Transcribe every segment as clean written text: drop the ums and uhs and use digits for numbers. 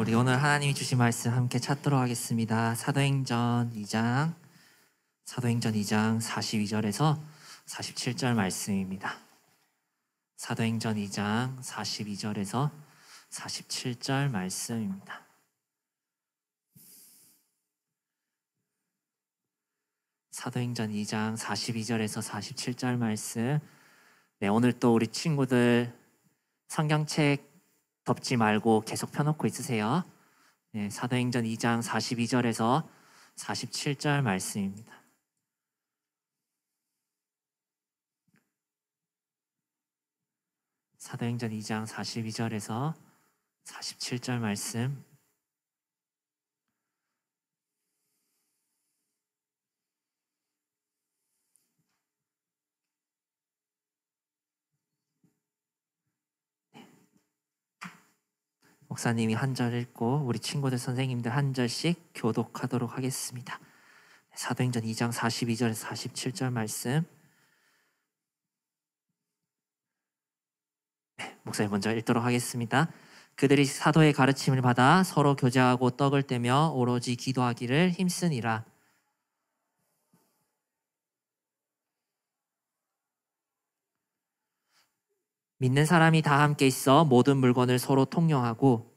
우리 오늘 하나님이 주신 말씀 함께 찾도록 하겠습니다. 사도행전 2장 42절에서 47절 말씀입니다. 사도행전 2장 42절에서 47절 말씀입니다. 사도행전 2장 42절에서 47절 말씀. 네, 오늘 또 우리 친구들 성경책 덮지 말고 계속 펴놓고 있으세요. 네, 사도행전 2장 42절에서 47절 말씀입니다. 사도행전 2장 42절에서 47절 말씀. 목사님이 한 절 읽고 우리 친구들 선생님들 한 절씩 교독하도록 하겠습니다. 사도행전 2장 42절에서 47절 말씀. 목사님 먼저 읽도록 하겠습니다. 그들이 사도의 가르침을 받아 서로 교제하고 떡을 떼며 오로지 기도하기를 힘쓰니라. 믿는 사람이 다 함께 있어 모든 물건을 서로 통용하고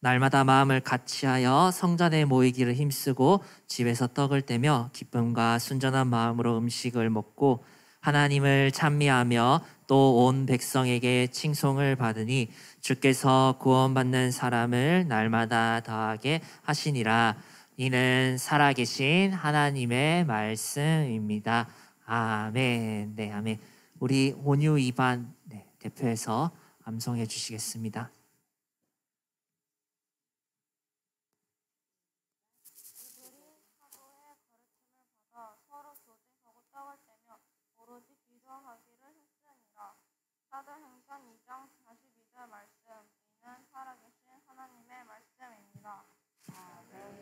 날마다 마음을 같이하여 성전에 모이기를 힘쓰고 집에서 떡을 떼며 기쁨과 순전한 마음으로 음식을 먹고 하나님을 찬미하며 또 온 백성에게 칭송을 받으니 주께서 구원받는 사람을 날마다 더하게 하시니라. 이는 살아계신 하나님의 말씀입니다. 아멘. 네, 아멘. 우리 온유 2반 대표해서 암송해 주시겠습니다. 사도행전 2장 42절 말씀. 이는 살아계신 하나님의 말씀입니다.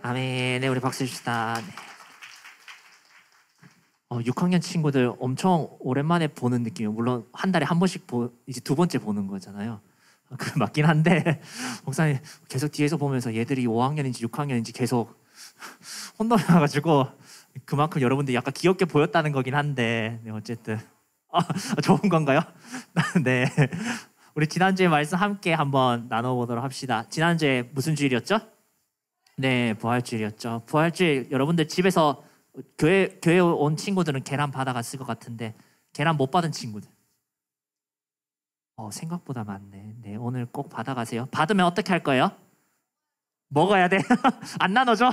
아멘. 네, 우리 박수 줍시다. 네. 6학년 친구들 엄청 오랜만에 보는 느낌이에요. 물론 한 달에 한 번씩 이제 두 번째 보는 거잖아요. 그 맞긴 한데 목사님 계속 뒤에서 보면서 얘들이 5학년인지 6학년인지 계속 혼돈해가지고 그만큼 여러분들이 약간 귀엽게 보였다는 거긴 한데 네, 어쨌든 좋은 건가요? 네, 우리 지난주에 말씀 함께 한번 나눠보도록 합시다. 지난주에 무슨 주일이었죠? 네, 부활주일이었죠. 부활주일 여러분들 집에서 교회 온 친구들은 계란 받아갔을 것 같은데 계란 못 받은 친구들 생각보다 많네. 네, 오늘 꼭 받아가세요. 받으면 어떻게 할 거예요? 먹어야 돼. 안 나눠줘?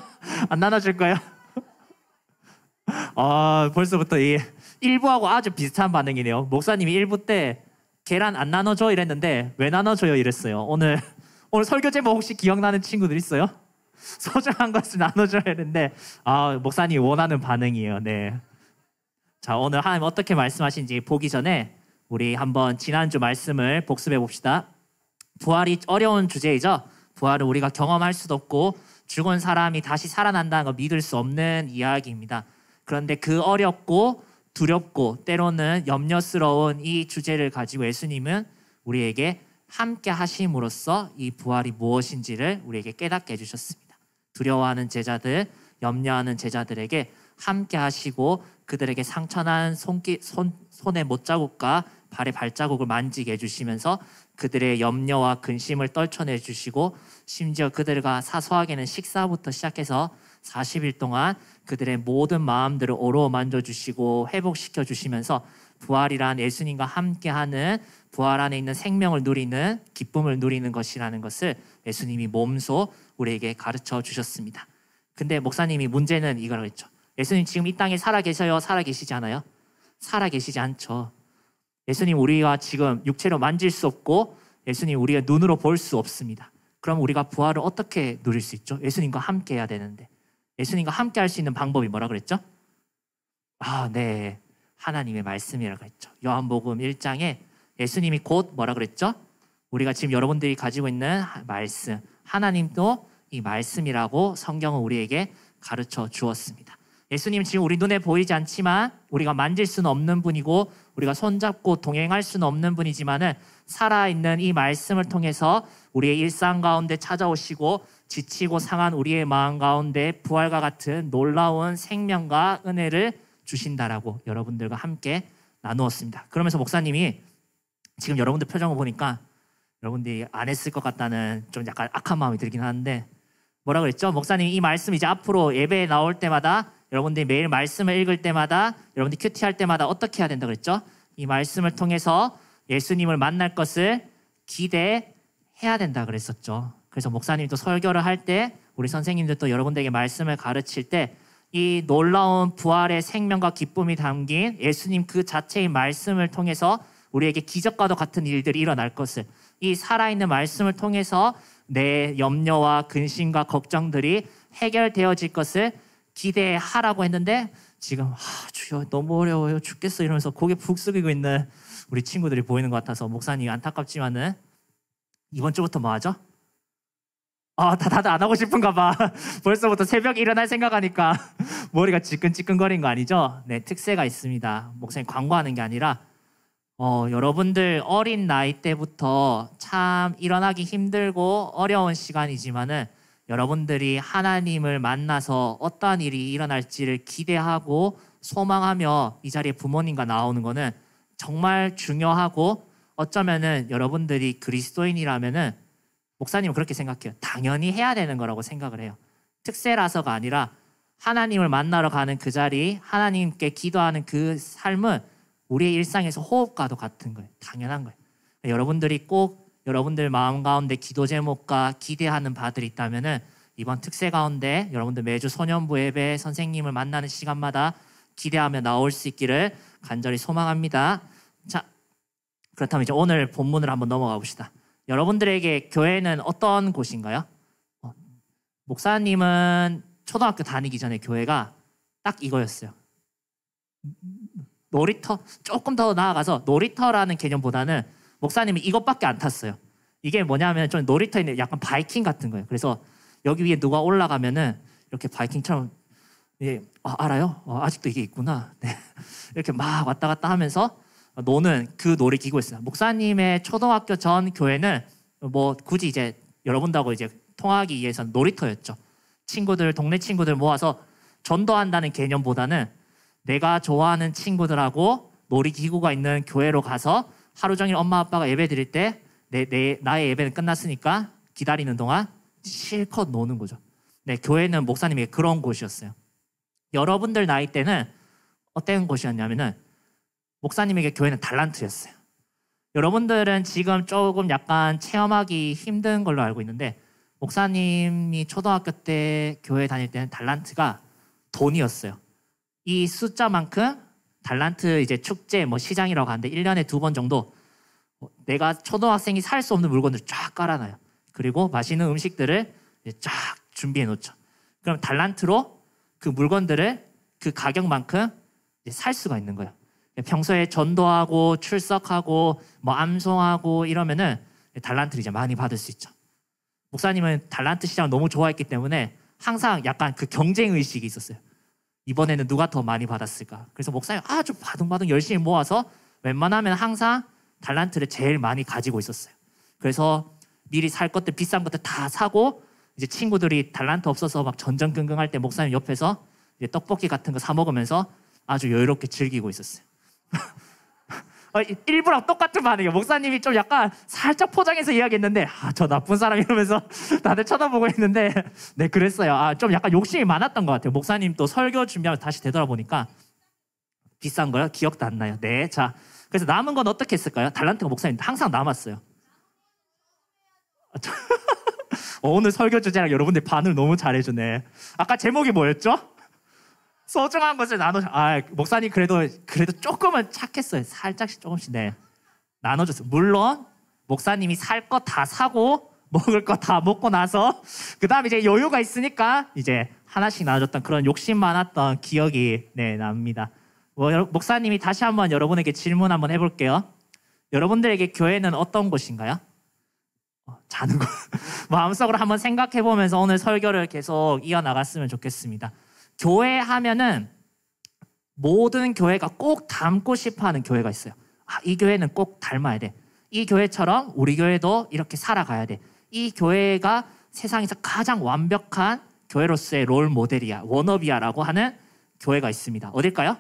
안 나눠줄 거예요? 벌써부터 이 1부하고 아주 비슷한 반응이네요. 목사님이 1부 때 계란 안 나눠줘 이랬는데 왜 나눠줘요 이랬어요. 오늘 설교 제목 혹시 기억나는 친구들 있어요? 소중한 것을 나눠줘야 했는데 목사님이 원하는 반응이에요. 네. 자, 오늘 하나님 어떻게 말씀하신지 보기 전에 우리 한번 지난주 말씀을 복습해 봅시다. 부활이 어려운 주제이죠. 부활을 우리가 경험할 수도 없고 죽은 사람이 다시 살아난다는 거 믿을 수 없는 이야기입니다. 그런데 그 어렵고 두렵고 때로는 염려스러운 이 주제를 가지고 예수님은 우리에게 함께 하심으로써 이 부활이 무엇인지를 우리에게 깨닫게 해주셨습니다. 두려워하는 제자들, 염려하는 제자들에게 함께 하시고 그들에게 상처난 손의 못자국과 발의 발자국을 만지게 해주시면서 그들의 염려와 근심을 떨쳐내 주시고 심지어 그들과 사소하게는 식사부터 시작해서 40일 동안 그들의 모든 마음들을 오로 만져주시고 회복시켜 주시면서 부활이란 예수님과 함께하는 부활 안에 있는 생명을 누리는 기쁨을 누리는 것이라는 것을 예수님이 몸소 우리에게 가르쳐 주셨습니다. 근데 목사님이 문제는 이거라고 했죠. 예수님 지금 이 땅에 살아계셔요? 살아계시지 않아요? 살아계시지 않죠. 예수님 우리가 지금 육체로 만질 수 없고 예수님 우리가 눈으로 볼 수 없습니다. 그럼 우리가 부활을 어떻게 누릴 수 있죠? 예수님과 함께 해야 되는데 예수님과 함께 할 수 있는 방법이 뭐라 그랬죠? 네, 하나님의 말씀이라고 했죠. 요한복음 1장에 예수님이 곧 뭐라 그랬죠? 우리가 지금 여러분들이 가지고 있는 말씀, 하나님도 이 말씀이라고 성경은 우리에게 가르쳐 주었습니다. 예수님 지금 우리 눈에 보이지 않지만 우리가 만질 수는 없는 분이고 우리가 손잡고 동행할 수는 없는 분이지만은 살아있는 이 말씀을 통해서 우리의 일상 가운데 찾아오시고 지치고 상한 우리의 마음 가운데 부활과 같은 놀라운 생명과 은혜를 주신다라고 여러분들과 함께 나누었습니다. 그러면서 목사님이 지금 여러분들 표정을 보니까 여러분들이 안 했을 것 같다는 좀 약간 악한 마음이 들긴 하는데 뭐라 그랬죠? 목사님이 이 말씀 이제 앞으로 예배에 나올 때마다 여러분들이 매일 말씀을 읽을 때마다 여러분들이 큐티할 때마다 어떻게 해야 된다고 그랬죠? 이 말씀을 통해서 예수님을 만날 것을 기대해야 된다 그랬었죠. 그래서 목사님도 설교를 할 때 우리 선생님들도 여러분들에게 말씀을 가르칠 때 이 놀라운 부활의 생명과 기쁨이 담긴 예수님 그 자체의 말씀을 통해서 우리에게 기적과도 같은 일들이 일어날 것을 이 살아있는 말씀을 통해서 내 염려와 근심과 걱정들이 해결되어질 것을 기대하라고 했는데 지금 주여 너무 어려워요 죽겠어 이러면서 고개 푹 숙이고 있는 우리 친구들이 보이는 것 같아서 목사님이 안타깝지만은 이번 주부터 뭐 하죠? 다들 안 하고 싶은가 봐. 벌써부터 새벽에 일어날 생각하니까 머리가 지끈지끈거린 거 아니죠? 네, 특세가 있습니다. 목사님 광고하는 게 아니라 여러분들 어린 나이 때부터 참 일어나기 힘들고 어려운 시간이지만은 여러분들이 하나님을 만나서 어떠한 일이 일어날지를 기대하고 소망하며 이 자리에 부모님과 나오는 거는 정말 중요하고 어쩌면은 여러분들이 그리스도인이라면은 목사님은 그렇게 생각해요. 당연히 해야 되는 거라고 생각을 해요. 특세라서가 아니라 하나님을 만나러 가는 그 자리, 하나님께 기도하는 그 삶은 우리의 일상에서 호흡과도 같은 거예요. 당연한 거예요. 여러분들이 꼭 여러분들 마음 가운데 기도 제목과 기대하는 바들이 있다면은 이번 특세 가운데 여러분들 매주 소년부 예배 선생님을 만나는 시간마다 기대하며 나올 수 있기를 간절히 소망합니다. 자, 그렇다면 이제 오늘 본문을 한번 넘어가 봅시다. 여러분들에게 교회는 어떤 곳인가요? 목사님은 초등학교 다니기 전에 교회가 딱 이거였어요. 놀이터, 조금 더 나아가서 놀이터라는 개념보다는 목사님이 이것밖에 안 탔어요. 이게 뭐냐면 좀 놀이터에 있는 약간 바이킹 같은 거예요. 그래서 여기 위에 누가 올라가면은 이렇게 바이킹처럼 알아요? 아직도 이게 있구나. 네. 이렇게 막 왔다 갔다 하면서 노는 그 놀이기구였어요. 목사님의 초등학교 전 교회는 뭐 굳이 이제 여러분들하고 이제 통하기 위해서 놀이터였죠. 친구들, 동네 친구들 모아서 전도한다는 개념보다는 내가 좋아하는 친구들하고 놀이기구가 있는 교회로 가서 하루 종일 엄마 아빠가 예배 드릴 때 나의 예배는 끝났으니까 기다리는 동안 실컷 노는 거죠. 네, 교회는 목사님에게 그런 곳이었어요. 여러분들 나이 때는 어떤 곳이었냐면은 목사님에게 교회는 달란트였어요. 여러분들은 지금 조금 약간 체험하기 힘든 걸로 알고 있는데 목사님이 초등학교 때 교회 다닐 때는 달란트가 돈이었어요. 이 숫자만큼 달란트 이제 축제 뭐 시장이라고 하는데 1년에 2번 정도 내가 초등학생이 살 수 없는 물건들을 쫙 깔아놔요. 그리고 맛있는 음식들을 쫙 준비해 놓죠. 그럼 달란트로 그 물건들을 그 가격만큼 살 수가 있는 거예요. 평소에 전도하고 출석하고 뭐 암송하고 이러면은 달란트를 이제 많이 받을 수 있죠. 목사님은 달란트 시장을 너무 좋아했기 때문에 항상 약간 그 경쟁 의식이 있었어요. 이번에는 누가 더 많이 받았을까? 그래서 목사님 아주 바둥바둥 열심히 모아서 웬만하면 항상 달란트를 제일 많이 가지고 있었어요. 그래서 미리 살 것들 비싼 것들 다 사고 이제 친구들이 달란트 없어서 막 전전긍긍할 때 목사님 옆에서 이제 떡볶이 같은 거 사 먹으면서 아주 여유롭게 즐기고 있었어요. 일부랑 똑같은 반응이에요. 목사님이 좀 약간 살짝 포장해서 이야기했는데 저 나쁜 사람 이러면서 다들 쳐다보고 있는데 네 그랬어요. 좀 약간 욕심이 많았던 것 같아요. 목사님 또 설교 준비하면서 다시 되돌아보니까 비싼 거요? 기억도 안 나요. 네, 자 그래서 남은 건 어떻게 했을까요? 달란트가 목사님 항상 남았어요. 오늘 설교 주제랑 여러분들 반응을 너무 잘해주네. 아까 제목이 뭐였죠? 소중한 것을 나눠. 목사님 그래도 조금은 착했어요. 살짝씩 조금씩 네 나눠줬어요. 물론 목사님이 살 거 다 사고 먹을 거 다 먹고 나서 그 다음에 이제 여유가 있으니까 이제 하나씩 나눠줬던 그런 욕심 많았던 기억이 네 납니다. 목사님이 다시 한번 여러분에게 질문 한번 해볼게요. 여러분들에게 교회는 어떤 곳인가요? 자는 곳. 마음속으로 한번 생각해보면서 오늘 설교를 계속 이어나갔으면 좋겠습니다. 교회 하면은 모든 교회가 꼭 닮고 싶어하는 교회가 있어요. 이 교회는 꼭 닮아야 돼. 이 교회처럼 우리 교회도 이렇게 살아가야 돼. 이 교회가 세상에서 가장 완벽한 교회로서의 롤 모델이야, 워너비야라고 하는 교회가 있습니다. 어딜까요?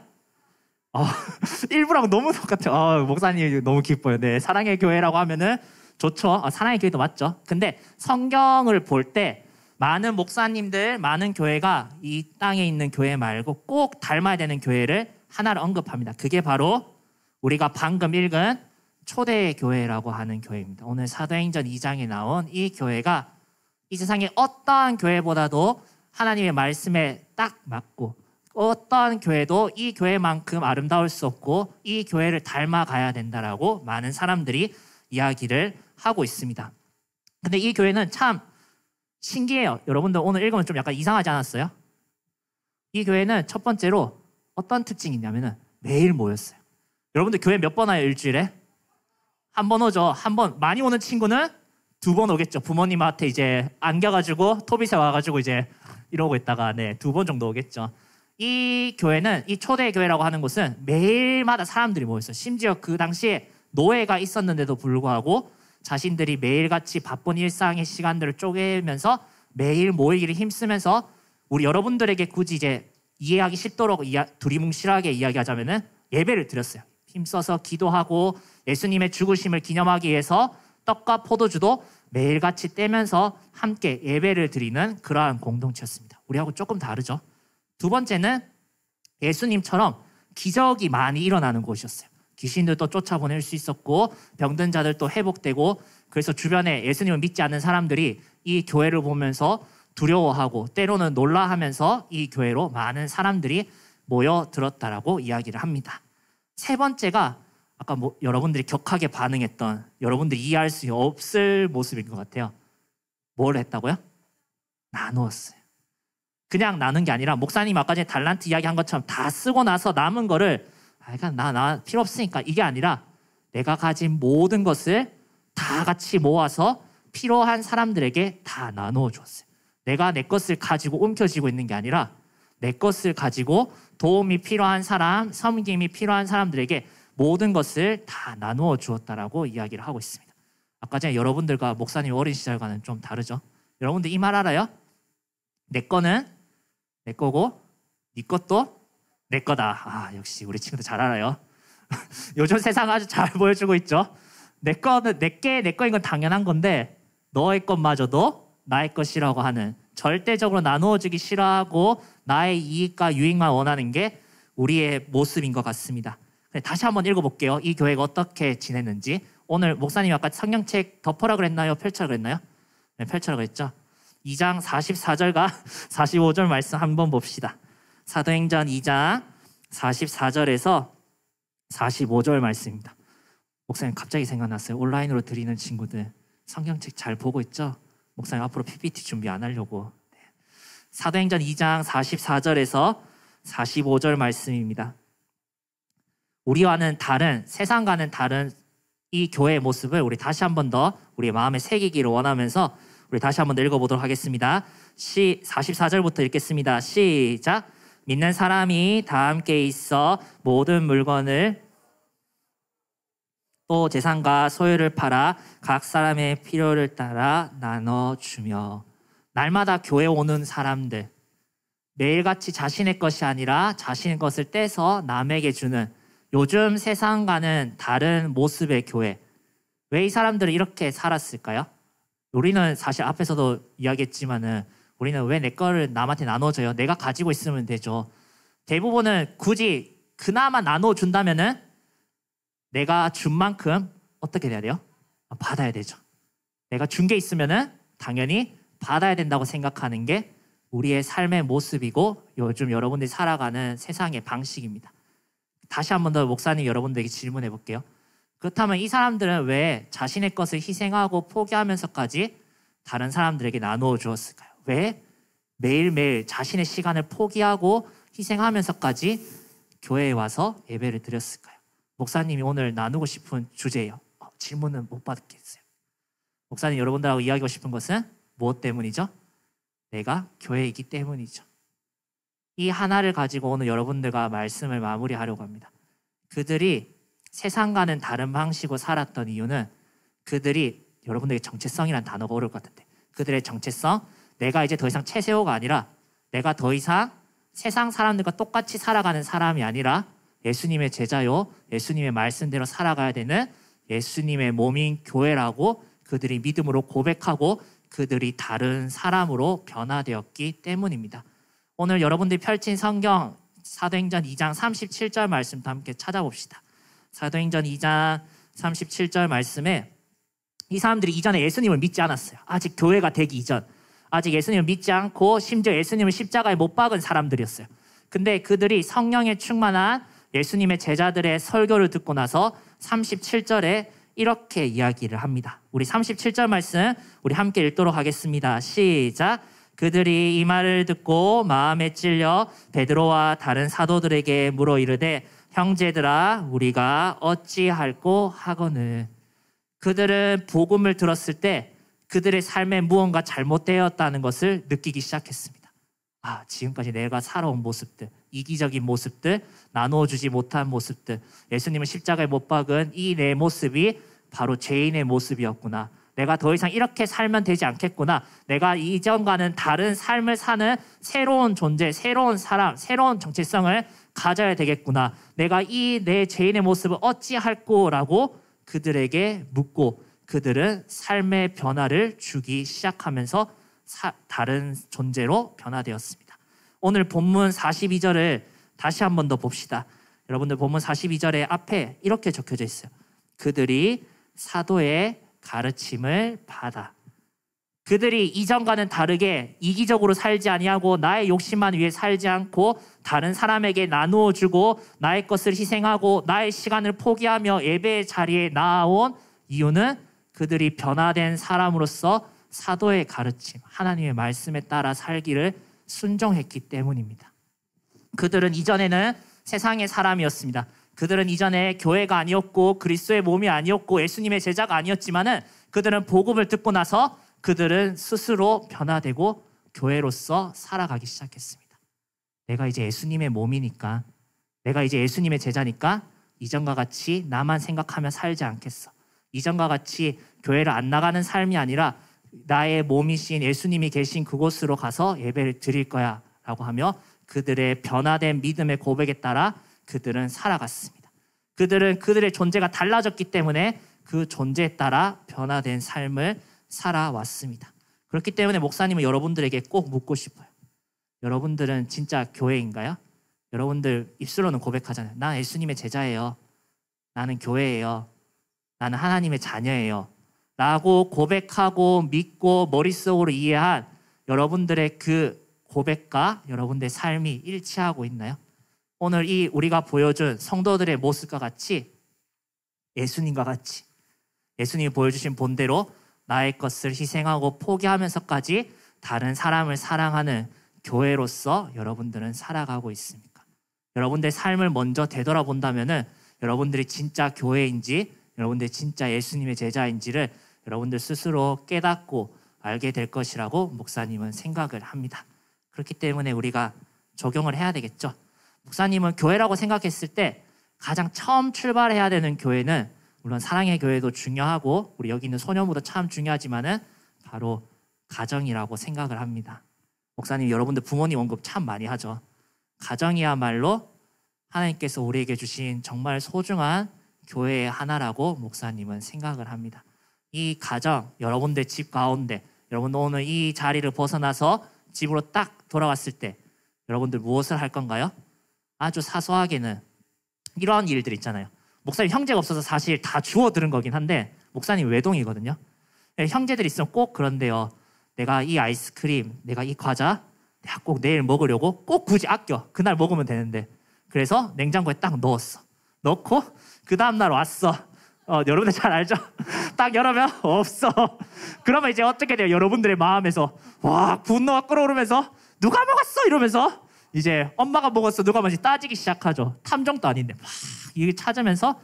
일부랑 너무 똑같아요. 목사님 너무 기뻐요. 네, 사랑의 교회라고 하면은 좋죠. 사랑의 교회도 맞죠. 근데 성경을 볼 때 많은 목사님들, 많은 교회가 이 땅에 있는 교회 말고 꼭 닮아야 되는 교회를 하나를 언급합니다. 그게 바로 우리가 방금 읽은 초대교회라고 하는 교회입니다. 오늘 사도행전 2장에 나온 이 교회가 이 세상의 어떠한 교회보다도 하나님의 말씀에 딱 맞고, 어떠한 교회도 이 교회만큼 아름다울 수 없고 이 교회를 닮아가야 된다라고 많은 사람들이 이야기를 하고 있습니다. 근데 이 교회는 참 신기해요. 여러분들 오늘 읽으면 좀 약간 이상하지 않았어요? 이 교회는 첫 번째로 어떤 특징이 있냐면은 매일 모였어요. 여러분들 교회 몇 번 와요, 일주일에? 한 번 오죠. 한 번. 많이 오는 친구는 2번 오겠죠. 부모님한테 이제 안겨가지고 토빗에 와가지고 이제 이러고 있다가 2번 정도 오겠죠. 이 교회는, 이 초대교회라고 하는 곳은 매일마다 사람들이 모였어요. 심지어 그 당시에 노예가 있었는데도 불구하고 자신들이 매일같이 바쁜 일상의 시간들을 쪼개면서 매일 모이기를 힘쓰면서, 우리 여러분들에게 굳이 이제 이해하기 쉽도록 두리뭉실하게 이야기하자면은 예배를 드렸어요. 힘써서 기도하고 예수님의 죽으심을 기념하기 위해서 떡과 포도주도 매일같이 떼면서 함께 예배를 드리는 그러한 공동체였습니다. 우리하고 조금 다르죠. 두 번째는 예수님처럼 기적이 많이 일어나는 곳이었어요. 귀신들도 쫓아보낼 수 있었고 병든 자들도 회복되고, 그래서 주변에 예수님을 믿지 않는 사람들이 이 교회를 보면서 두려워하고 때로는 놀라하면서 이 교회로 많은 사람들이 모여들었다라고 이야기를 합니다. 세 번째가 아까 여러분들이 격하게 반응했던, 여러분들이 이해할 수 없을 모습인 것 같아요. 뭘 했다고요? 나누었어요. 그냥 나눈 게 아니라 목사님 아까 전에 달란트 이야기한 것처럼 다 쓰고 나서 남은 거를 나 필요 없으니까, 이게 아니라 내가 가진 모든 것을 다 같이 모아서 필요한 사람들에게 다 나누어 주었어요. 내가 내 것을 가지고 움켜쥐고 있는 게 아니라 내 것을 가지고 도움이 필요한 사람, 섬김이 필요한 사람들에게 모든 것을 다 나누어 주었다라고 이야기를 하고 있습니다. 아까 전에 여러분들과 목사님 어린 시절과는 좀 다르죠. 여러분들 이 말 알아요? 내 거는 내 거고 네 것도 내 거다. 역시 우리 친구들 잘 알아요. 요즘 세상 아주 잘 보여주고 있죠. 내 거는 내 거인 건 당연한 건데 너의 것마저도 나의 것이라고 하는, 절대적으로 나누어주기 싫어하고 나의 이익과 유익만 원하는 게 우리의 모습인 것 같습니다. 다시 한번 읽어볼게요. 이 교회가 어떻게 지냈는지. 오늘 목사님이 아까 성경책 덮어라 그랬나요? 펼쳐라 그랬나요? 네, 펼쳐라 그랬죠. 2장 44절과 45절 말씀 한번 봅시다. 사도행전 2장 44절에서 45절 말씀입니다. 목사님 갑자기 생각났어요. 온라인으로 드리는 친구들 성경책 잘 보고 있죠? 목사님 앞으로 PPT 준비 안 하려고. 사도행전 2장 44절에서 45절 말씀입니다. 우리와는 다른, 세상과는 다른 이 교회의 모습을 우리 다시 한 번 더 우리의 마음에 새기기를 원하면서 우리 다시 한 번 더 읽어보도록 하겠습니다. 44절부터 읽겠습니다. 시작. 믿는 사람이 다 함께 있어 모든 물건을 또 재산과 소유를 팔아 각 사람의 필요를 따라 나눠주며. 날마다 교회 오는 사람들, 매일같이 자신의 것이 아니라 자신의 것을 떼서 남에게 주는, 요즘 세상과는 다른 모습의 교회. 왜 이 사람들은 이렇게 살았을까요? 우리는 사실 앞에서도 이야기했지만은 우리는 왜 내 거를 남한테 나눠줘요? 내가 가지고 있으면 되죠. 대부분은 굳이 그나마 나눠준다면은 내가 준 만큼 어떻게 돼야 돼요? 받아야 되죠. 내가 준 게 있으면은 당연히 받아야 된다고 생각하는 게 우리의 삶의 모습이고 요즘 여러분들이 살아가는 세상의 방식입니다. 다시 한 번 더 목사님 여러분들에게 질문해 볼게요. 그렇다면 이 사람들은 왜 자신의 것을 희생하고 포기하면서까지 다른 사람들에게 나누어 주었을까요? 왜 매일매일 자신의 시간을 포기하고 희생하면서까지 교회에 와서 예배를 드렸을까요? 목사님이 오늘 나누고 싶은 주제예요. 질문은 못 받겠어요. 목사님 여러분들하고 이야기하고 싶은 것은 무엇 때문이죠? 내가 교회이기 때문이죠. 이 하나를 가지고 오늘 여러분들과 말씀을 마무리하려고 합니다. 그들이 세상과는 다른 방식으로 살았던 이유는 그들이 여러분들에게 정체성이라는 단어가 어려울 것 같은데 그들의 정체성, 내가 이제 더 이상 채세호가 아니라 내가 더 이상 세상 사람들과 똑같이 살아가는 사람이 아니라 예수님의 제자요, 예수님의 말씀대로 살아가야 되는 예수님의 몸인 교회라고 그들이 믿음으로 고백하고 그들이 다른 사람으로 변화되었기 때문입니다. 오늘 여러분들이 펼친 성경 사도행전 2장 37절 말씀도 함께 찾아봅시다. 사도행전 2장 37절 말씀에 이 사람들이 이전에 예수님을 믿지 않았어요. 아직 교회가 되기 이전. 아직 예수님을 믿지 않고 심지어 예수님을 십자가에 못 박은 사람들이었어요. 근데 그들이 성령에 충만한 예수님의 제자들의 설교를 듣고 나서 37절에 이렇게 이야기를 합니다. 우리 37절 말씀 우리 함께 읽도록 하겠습니다. 시작. 그들이 이 말을 듣고 마음에 찔려 베드로와 다른 사도들에게 물어 이르되 형제들아 우리가 어찌할꼬 하거늘. 그들은 복음을 들었을 때 그들의 삶에 무언가 잘못되었다는 것을 느끼기 시작했습니다. 지금까지 내가 살아온 모습들, 이기적인 모습들, 나누어주지 못한 모습들, 예수님을 십자가에 못 박은 이 내 모습이 바로 죄인의 모습이었구나. 내가 더 이상 이렇게 살면 되지 않겠구나. 내가 이전과는 다른 삶을 사는 새로운 존재, 새로운 사람, 새로운 정체성을 가져야 되겠구나. 내가 이 내 죄인의 모습을 어찌할꼬라고 그들에게 묻고 그들은 삶의 변화를 주기 시작하면서 다른 존재로 변화되었습니다. 오늘 본문 42절을 다시 한 번 더 봅시다. 여러분들 본문 42절에 앞에 이렇게 적혀져 있어요. 그들이 사도의 가르침을 받아. 그들이 이전과는 다르게 이기적으로 살지 아니하고 나의 욕심만 위해 살지 않고 다른 사람에게 나누어 주고 나의 것을 희생하고 나의 시간을 포기하며 예배의 자리에 나아온 이유는 그들이 변화된 사람으로서 사도의 가르침, 하나님의 말씀에 따라 살기를 순종했기 때문입니다. 그들은 이전에는 세상의 사람이었습니다. 그들은 이전에 교회가 아니었고 그리스도의 몸이 아니었고 예수님의 제자가 아니었지만은 그들은 복음을 듣고 나서 그들은 스스로 변화되고 교회로서 살아가기 시작했습니다. 내가 이제 예수님의 몸이니까, 내가 이제 예수님의 제자니까 이전과 같이 나만 생각하며 살지 않겠어. 이전과 같이 교회를 안 나가는 삶이 아니라 나의 몸이신 예수님이 계신 그곳으로 가서 예배를 드릴 거야 라고 하며 그들의 변화된 믿음의 고백에 따라 그들은 살아갔습니다. 그들은 그들의 존재가 달라졌기 때문에 그 존재에 따라 변화된 삶을 살아왔습니다. 그렇기 때문에 목사님은 여러분들에게 꼭 묻고 싶어요. 여러분들은 진짜 교회인가요? 여러분들 입술로는 고백하잖아요. 난 예수님의 제자예요. 나는 교회예요. 나는 하나님의 자녀예요. 라고 고백하고 믿고 머릿속으로 이해한 여러분들의 그 고백과 여러분들의 삶이 일치하고 있나요? 오늘 이 우리가 보여준 성도들의 모습과 같이 예수님과 같이 예수님이 보여주신 본대로 나의 것을 희생하고 포기하면서까지 다른 사람을 사랑하는 교회로서 여러분들은 살아가고 있습니까? 여러분들의 삶을 먼저 되돌아본다면은 여러분들이 진짜 교회인지 여러분들이 진짜 예수님의 제자인지를 여러분들 스스로 깨닫고 알게 될 것이라고 목사님은 생각을 합니다. 그렇기 때문에 우리가 적용을 해야 되겠죠. 목사님은 교회라고 생각했을 때 가장 처음 출발해야 되는 교회는 물론 사랑의 교회도 중요하고 우리 여기 있는 소년부도 참 중요하지만은 바로 가정이라고 생각을 합니다. 목사님 여러분들 부모님 언급 참 많이 하죠. 가정이야말로 하나님께서 우리에게 주신 정말 소중한 교회의 하나라고 목사님은 생각을 합니다. 이 가정, 여러분들 집 가운데 여러분 오늘 이 자리를 벗어나서 집으로 딱 돌아왔을 때 여러분들 무엇을 할 건가요? 아주 사소하게는 이런 일들 있잖아요. 목사님 형제가 없어서 사실 다 주워 들은 거긴 한데 목사님 외동이거든요. 형제들 있으면 꼭 그런데요. 내가 이 아이스크림, 내가 이 과자 내가 꼭 내일 먹으려고 꼭 굳이 아껴. 그날 먹으면 되는데 그래서 냉장고에 딱 넣었어. 넣고 그 다음날 왔어. 여러분들 잘 알죠? 딱 열으면 없어. 그러면 이제 어떻게 돼요? 여러분들의 마음에서 와 분노가 끓어오르면서 누가 먹었어? 이러면서 이제 엄마가 먹었어 누가 먹었지 따지기 시작하죠. 탐정도 아닌데 막 이게 찾으면서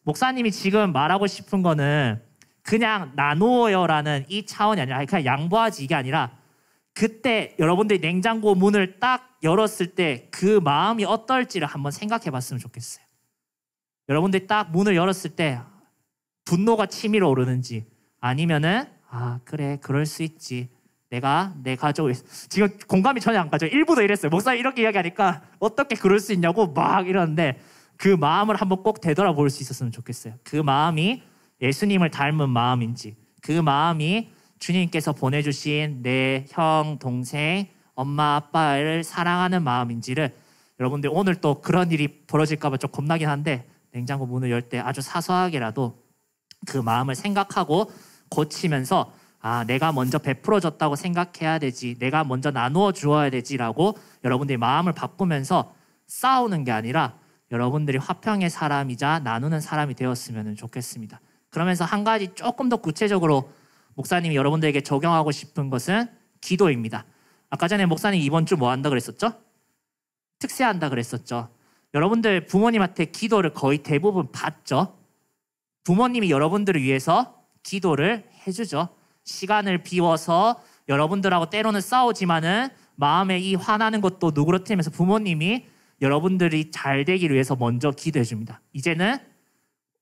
목사님이 지금 말하고 싶은 거는 그냥 나누어요라는 이 차원이 아니라 그냥 양보하지 이게 아니라 그때 여러분들이 냉장고 문을 딱 열었을 때 그 마음이 어떨지를 한번 생각해 봤으면 좋겠어요. 여러분들이 딱 문을 열었을 때 분노가 치밀어 오르는지, 아니면은 아 그래 그럴 수 있지, 내가 내 가족을, 지금 공감이 전혀 안 가죠. 일부도 이랬어요. 목사님 이렇게 이야기하니까 어떻게 그럴 수 있냐고 막 이러는데, 그 마음을 한번 꼭 되돌아볼 수 있었으면 좋겠어요. 그 마음이 예수님을 닮은 마음인지, 그 마음이 주님께서 보내주신 내 형, 동생, 엄마, 아빠를 사랑하는 마음인지를, 여러분들 오늘 또 그런 일이 벌어질까 봐 좀 겁나긴 한데, 냉장고 문을 열 때 아주 사소하게라도 그 마음을 생각하고 고치면서 아 내가 먼저 베풀어줬다고 생각해야 되지, 내가 먼저 나누어 주어야 되지라고 여러분들이 마음을 바꾸면서 싸우는 게 아니라 여러분들이 화평의 사람이자 나누는 사람이 되었으면 좋겠습니다. 그러면서 한 가지 조금 더 구체적으로 목사님이 여러분들에게 적용하고 싶은 것은 기도입니다. 아까 전에 목사님 이번 주 뭐 한다 그랬었죠? 특세한다 그랬었죠. 여러분들 부모님한테 기도를 거의 대부분 받죠. 부모님이 여러분들을 위해서 기도를 해주죠. 시간을 비워서 여러분들하고 때로는 싸우지만은 마음에 이 화나는 것도 누그러뜨리면서 부모님이 여러분들이 잘 되기를 위해서 먼저 기도해 줍니다. 이제는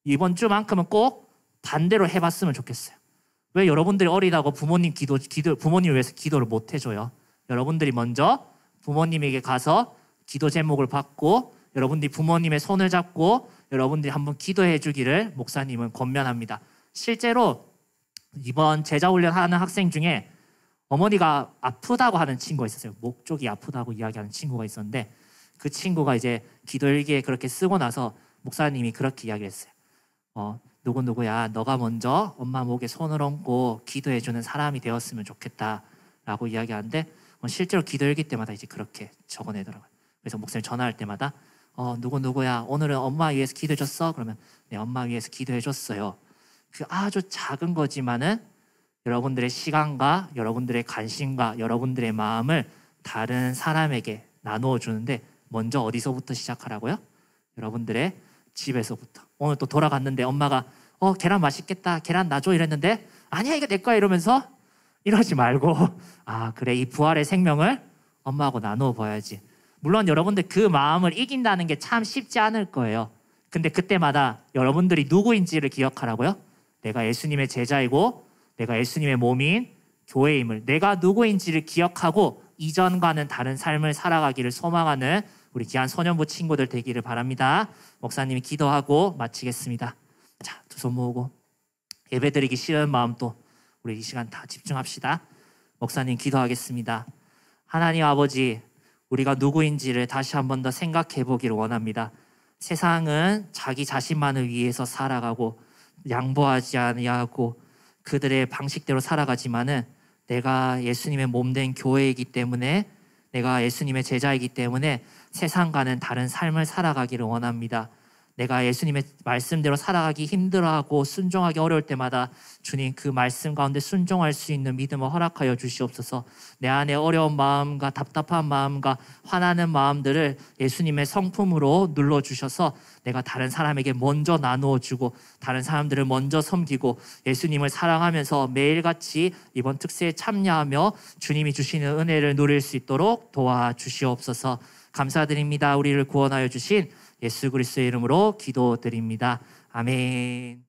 이번 주만큼은 꼭 반대로 해봤으면 좋겠어요. 왜 여러분들이 어리다고 부모님을 위해서 기도를 못 해줘요? 여러분들이 먼저 부모님에게 가서 기도 제목을 받고 여러분들이 부모님의 손을 잡고 여러분들이 한번 기도해 주기를 목사님은 권면합니다. 실제로 이번 제자훈련 하는 학생 중에 어머니가 아프다고 하는 친구가 있었어요. 목 쪽이 아프다고 이야기하는 친구가 있었는데, 그 친구가 이제 기도일기에 그렇게 쓰고 나서 목사님이 그렇게 이야기했어요. 누구야, 너가 먼저 엄마 목에 손을 얹고 기도해 주는 사람이 되었으면 좋겠다라고 이야기하는데, 실제로 기도일기 때마다 이제 그렇게 적어내더라고요. 그래서 목사님 전화할 때마다 누구야, 오늘은 엄마 위해서 기도해 줬어? 그러면 네, 엄마 위해서 기도해 줬어요. 그 아주 작은 거지만은 여러분들의 시간과 여러분들의 관심과 여러분들의 마음을 다른 사람에게 나누어 주는데, 먼저 어디서부터 시작하라고요? 여러분들의 집에서부터. 오늘 또 돌아갔는데 엄마가 계란 맛있겠다, 계란 놔줘 이랬는데, 아니야 이거 내 거야 이러면서 이러지 말고 아 그래, 이 부활의 생명을 엄마하고 나누어 봐야지. 물론 여러분들 그 마음을 이긴다는 게 참 쉽지 않을 거예요. 근데 그때마다 여러분들이 누구인지를 기억하라고요. 내가 예수님의 제자이고 내가 예수님의 몸인 교회임을, 내가 누구인지를 기억하고 이전과는 다른 삶을 살아가기를 소망하는 우리 귀한 소년부 친구들 되기를 바랍니다. 목사님이 기도하고 마치겠습니다. 자, 두 손 모으고 예배드리기 싫은 마음도 우리 이 시간 다 집중합시다. 목사님 기도하겠습니다. 하나님 아버지, 우리가 누구인지를 다시 한 번 더 생각해 보기를 원합니다. 세상은 자기 자신만을 위해서 살아가고 양보하지 아니하고 그들의 방식대로 살아가지만은, 내가 예수님의 몸된 교회이기 때문에, 내가 예수님의 제자이기 때문에 세상과는 다른 삶을 살아가기를 원합니다. 내가 예수님의 말씀대로 살아가기 힘들어하고 순종하기 어려울 때마다 주님 그 말씀 가운데 순종할 수 있는 믿음을 허락하여 주시옵소서. 내 안에 어려운 마음과 답답한 마음과 화나는 마음들을 예수님의 성품으로 눌러주셔서 내가 다른 사람에게 먼저 나누어 주고 다른 사람들을 먼저 섬기고 예수님을 사랑하면서 매일같이 이번 특세에 참여하며 주님이 주시는 은혜를 누릴 수 있도록 도와주시옵소서. 감사드립니다. 우리를 구원하여 주신 예수 그리스도의 이름으로 기도드립니다. 아멘.